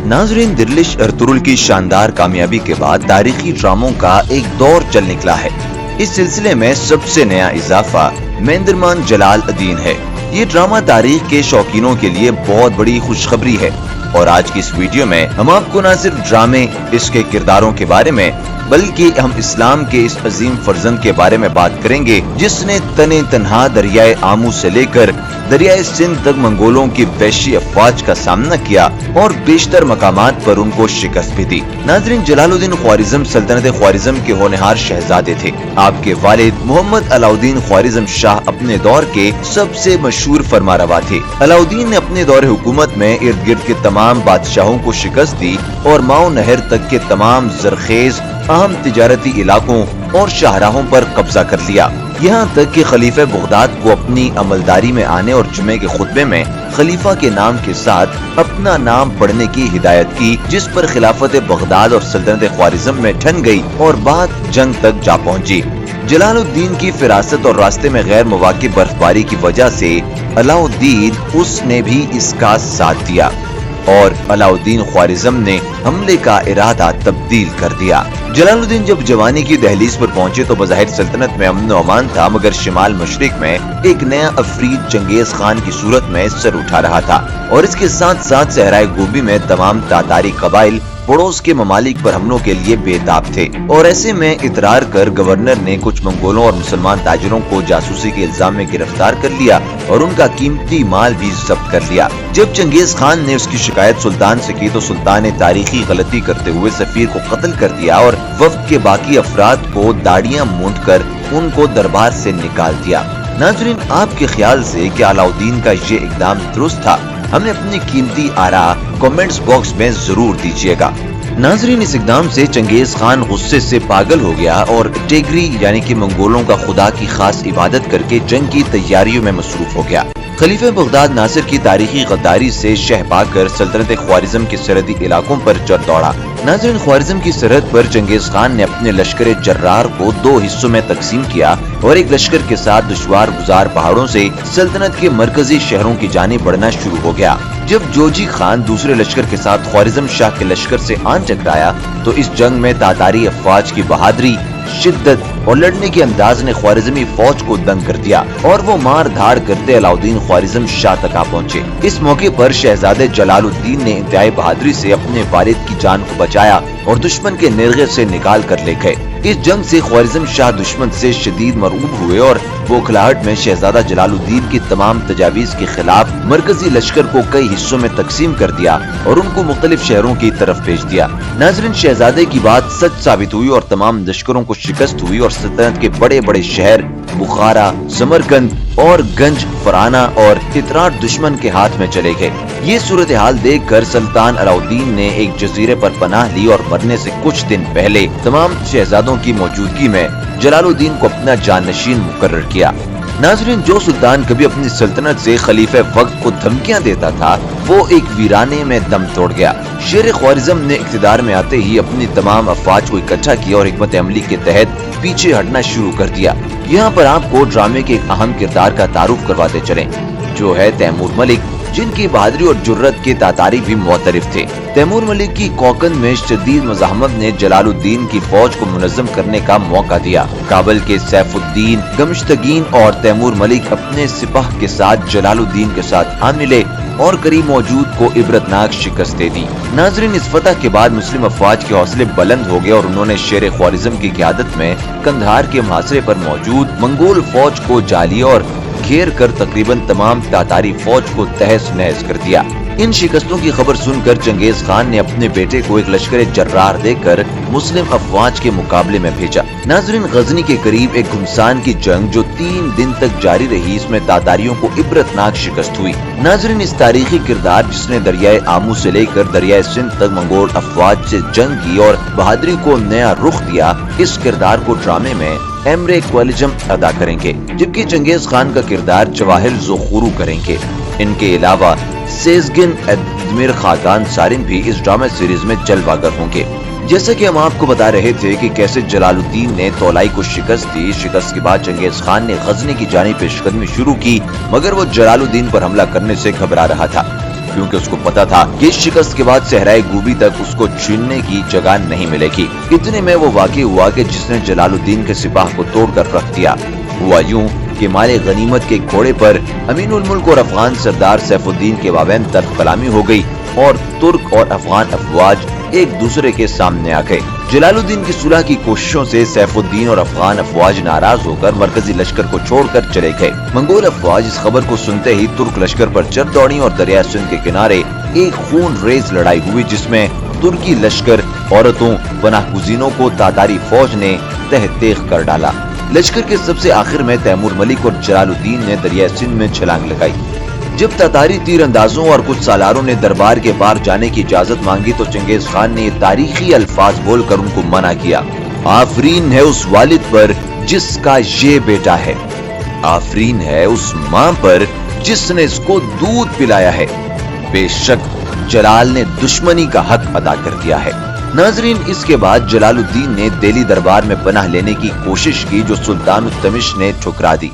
नाजरीन, दिल्लिश अर्तुगरुल की शानदार कामयाबी के बाद तारीखी ड्रामों का एक दौर चल निकला है। इस सिलसिले में सबसे नया इजाफा मेंदरमान जलालुद्दीन है। ये ड्रामा तारीख के शौकीनों के लिए बहुत बड़ी खुशखबरी है और आज की इस वीडियो में हम आपको न सिर्फ ड्रामे, इसके किरदारों के बारे में, बल्कि हम इस्लाम के इस अजीम फर्जंद के बारे में बात करेंगे जिसने तने तन्हा दरियाए आमू से लेकर दरियाए सिंध तक मंगोलों की वहशी अफवाज का सामना किया और बेशतर मकामात पर उनको शिकस्त भी दी। नाजरीन, जलालुद्दीन ख्वारिज़म सल्तनत ख्वारिज़म के होनहार शहजादे थे। आपके वालिद मोहम्मद अलाउद्दीन ख्वारिज़म शाह अपने दौर के सबसे मशहूर फरमारवा थे। अलाउद्दीन ने अपने दौर हुकूमत में इर्द गिर्द के तमाम बादशाहों को शिकस्त दी और माओ नहर तक के तमाम जरखेज अहम तिजारती इलाकों और शाहराहों पर कब्जा कर लिया। यहाँ तक कि खलीफा बगदाद को अपनी अमलदारी में आने और जुमे के खुतबे में खलीफा के नाम के साथ अपना नाम पढ़ने की हिदायत की, जिस पर खिलाफत बगदाद और सल्तनत ख्वारिज़म में ठन गई और बात जंग तक जा पहुँची। जलालुद्दीन की फिरासत और रास्ते में गैर मुवाकिब बर्फबारी की वजह से अलाउद्दीन उसने भी इसका साथ दिया और अलाउद्दीन ख्वारिज़म ने हमले का इरादा तब्दील कर दिया। जलालुद्दीन जब जवानी की दहलीज पर पहुंचे तो बज़ाहिर सल्तनत में अमन व अमान था, मगर शिमाल मशरिक में एक नया अफरीद चंगेज खान की सूरत में सर उठा रहा था और इसके साथ साथ सहराए गोबी में तमाम तातारी कबाइल पड़ोस के ममालिक पर हमलों के लिए बेताब थे और ऐसे में इतरार कर गवर्नर ने कुछ मंगोलों और मुसलमान ताजिरों को जासूसी के इल्जाम में गिरफ्तार कर लिया और उनका कीमती माल भी जब्त कर लिया। जब चंगेज खान ने उसकी शिकायत सुल्तान से की तो सुल्तान ने तारीखी गलती करते हुए सफीर को कत्ल कर दिया और वफ्द के बाकी अफराद को दाढ़ियां मूंदकर उनको दरबार से निकाल दिया। नाजरीन, आपके ख्याल से क्या अलाउद्दीन का ये इकदाम दुरुस्त था? हमें अपनी कीमती आरा कमेंट्स बॉक्स में जरूर दीजिएगा। नाजरीन, इस इकदाम से चंगेज खान गुस्से से पागल हो गया और टेगरी यानी कि मंगोलों का खुदा की खास इबादत करके जंग की तैयारियों में मसरूफ हो गया। खलीफा बगदाद नासिर की तारीखी गद्दारी से शह पाकर सल्तनत ख्वारिज़म के सरहदी इलाकों पर चढ़ दौड़ा। नाज़रीन, ख्वारिज़म की सरहद पर चंगेज खान ने अपने लश्कर जर्रार को दो हिस्सों में तकसीम किया और एक लश्कर के साथ दुश्वार गुजार पहाड़ों से सल्तनत के मरकजी शहरों की जानिब बढ़ना शुरू हो गया। जब जोजी खान दूसरे लश्कर के साथ ख्वारिज़म शाह के लश्कर से आन टकराया तो इस जंग में तातारी अफवाज की बहादुरी, शिद्दत और लड़ने के अंदाज ने ख्वारिज़मी फौज को दंग कर दिया और वो मार धाड़ करते अलाउद्दीन ख्वारिज़म शाह तक आ पहुँचे। इस मौके पर शहजादे जलालुद्दीन ने इंतहाई बहादुरी से अपने वालिद की जान को बचाया और दुश्मन के निर्गे से निकाल कर ले गए। इस जंग से ख्वारिज़म शाह दुश्मन से शदीद मरऊब हुए और बोखलाहट में शहजादा जलालुद्दीन की तमाम तजावीज के खिलाफ मरकजी लश्कर को कई हिस्सों में तकसीम कर दिया और उनको मुख्तलिफ शहरों की तरफ भेज दिया। नाज़रीन, शहजादे की बात सच साबित हुई और तमाम लश्करों को शिकस्त हुई और सल्तनत के बड़े बड़े शहर बुखारा, समरकंद और गंज फराना और इतरार दुश्मन के हाथ में चले गए। ये सूरत हाल देख कर सुल्तान अलाउद्दीन ने एक जजीरे पर पनाह ली और मरने से कुछ दिन पहले तमाम शहजादों की मौजूदगी में जलालुद्दीन को अपना जानशीन मुकर्रर किया। नाजरीन, जो सुल्तान कभी अपनी सल्तनत से खलीफे वक्त को धमकियां देता था वो एक वीराने में दम तोड़ गया। शेर ख्वारिज़म ने इक़्तिदार में आते ही अपनी तमाम अफवाज को इकट्ठा किया और हिकमत अमली के तहत पीछे हटना शुरू कर दिया। यहाँ पर आपको ड्रामे के एक अहम किरदार का तारुफ करवाते चलें, जो है तैमूर मलिक, जिनकी बहादुरी और जुर्रत के तातारी भी मुतरिफ थे। तैमूर मलिक की कोकन में शदीद मज़ाहमत ने जलालुद्दीन की फौज को मुनज़्ज़म करने का मौका दिया। काबल के सैफुद्दीन, गमश्तगीन और तैमूर मलिक अपने सिपाह के साथ जलालुद्दीन के साथ आ मिले और करीब मौजूद को इबरतनाक शिकस्त दे दी। नाजरीन, इस फतह के बाद मुस्लिम अफवाज के हौसले बुलंद हो गए और उन्होंने शेर ख्वारिज़म की क़यादत में कंधार के मुहासरे पर मौजूद मंगोल फौज को जा लिया और घेर कर तकरीबन तमाम तातारी फौज को तहस नहस कर दिया। इन शिकस्तों की खबर सुनकर चंगेज खान ने अपने बेटे को एक लश्कर जर्रार देकर मुस्लिम अफवाज के मुकाबले में भेजा। नाजरीन, गजनी के करीब एक घुमसान की जंग जो 3 दिन तक जारी रही, इसमें तातारियों को इबरतनाक शिकस्त हुई। नाजरीन, इस तारीखी किरदार जिसने दरियाए आमू से लेकर दरियाए सिंध तक मंगोल अफवाज से जंग की और बहादुरी को नया रुख दिया, इस किरदार को ड्रामे में एमरे क्वालिजम अदा करेंगे, जबकि चंगेज खान का किरदार जवाहिर ज़ुखुरू करेंगे। इनके अलावा सेजगिन अदमिर खाकान सारिन भी इस ड्रामा सीरीज में जलवागर होंगे। जैसा कि हम आपको बता रहे थे कि कैसे जलालुद्दीन ने तौलाई को शिकस्त दी। शिकस्त के बाद चंगेज खान ने गजनी की जानिब पेशकदमी शुरू की, मगर वो जलालुद्दीन पर हमला करने से घबरा रहा था। क्योंकि उसको पता था कि इस शिकस्त के बाद सहराए गूबी तक उसको छीनने की जगह नहीं मिलेगी। इतने में वो वाक़ई हुआ कि जिसने जलालुद्दीन के सिपाह को तोड़कर रख दिया। हुआ यूं कि माले गनीमत के घोड़े पर अमीनुल मुल्क और अफगान सरदार सैफुद्दीन के माबैन तर्क कलामी हो गई और तुर्क और अफगान अफवाज एक दूसरे के सामने आ गए। जलालुद्दीन की सुलह की कोशिशों से सैफुद्दीन और अफगान अफवाज नाराज होकर मरकजी लश्कर को छोड़कर चले गए। मंगोल अफवाज इस खबर को सुनते ही तुर्क लश्कर पर चढ़ दौड़ी और दरिया सिंध के किनारे एक खून रेज लड़ाई हुई, जिसमें तुर्की लश्कर, औरतों, पनाहगुज़ीनों को तातारी फौज ने तह तेख कर डाला। लश्कर के सबसे आखिर में तैमूर मलिक और जलालुद्दीन ने दरिया सिंध में छलांग लगाई। जब तातारी तीरंदाजों और कुछ सालारों ने दरबार के पार जाने की इजाजत मांगी तो चंगेज खान ने तारीखी अल्फाज बोलकर उनको मना किया। आफरीन है उस वालिद पर जिसका ये बेटा है, आफरीन है उस माँ पर जिसने इसको दूध पिलाया है। बेशक जलाल ने दुश्मनी का हक अदा कर दिया है। नाजरीन, इसके बाद जलालुद्दीन ने दिल्ली दरबार में पनाह लेने की कोशिश की, जो सुल्तान तमिश ने ठुकरा दी।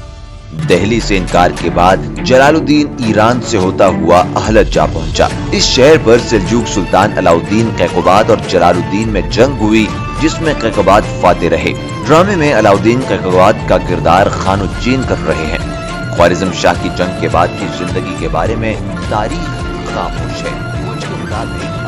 दिल्ली से इनकार के बाद जलालुद्दीन ईरान से होता हुआ अहलत जा पहुंचा। इस शहर पर सेल्जुक सुल्तान अलाउद्दीन कैकबाद और जलालुद्दीन में जंग हुई, जिसमें कैकबाद फाते रहे। ड्रामे में अलाउद्दीन कैकबाद का किरदार खानुद्दीन कर रहे हैं। ख्वारिज़म शाह की जंग के बाद की जिंदगी के बारे में तारीख खामोश है।